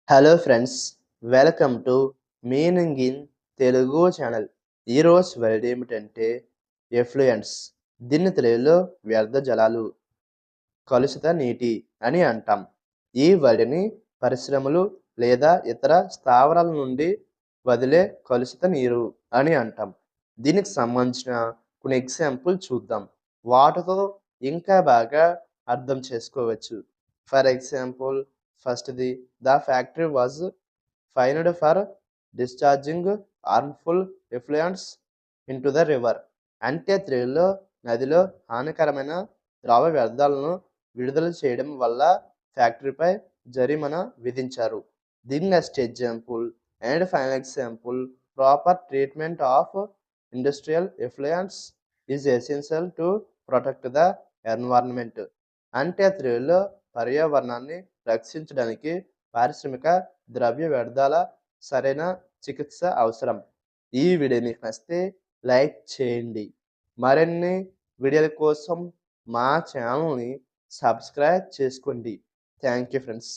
Hello friends, welcome to meaning in Telugu channel. ఈరోజు word ఏమిటంటే effluents. దీన్ని తెలుగులో వ్యర్థ జలాలు, కలుషిత నీటి అని అంటాం. ఈ వర్డ్ని పరిశ్రమలు లేదా ఇతర స్థావరాల నుండి వదిలే కలుషిత నీరు అని అంటాం. దీనికి సంబంధించిన కొన్ని ఎగ్జాంపుల్ చూద్దాం. వాటితో ఇంకా బాగా అర్థం చేసుకోవచ్చు. ఫర్ ఎగ్జాంపుల్, ఫస్ట్‌ది, the factory was fined for discharging harmful effluents into the river. అంటే తెలుగులో నదిలో హానికరమైన ద్రవ వ్యర్థాలను విడుదల చేయడం వల్ల ఫ్యాక్టరీపై జరిమానా విధించారు. The next example and final example, proper treatment of industrial effluents is essential to protect the environment. అంటే తెలుగులో పర్యావరణాన్ని రక్షించడానికి పారిశ్రామిక ద్రవ్య వ్యర్థాల సరైన చికిత్స అవసరం. ఈ వీడియో మీకు నచ్చితే లైక్ చేయండి. మరిన్ని వీడియోల కోసం మా ఛానల్ని సబ్స్క్రైబ్ చేసుకోండి. Thank you friends.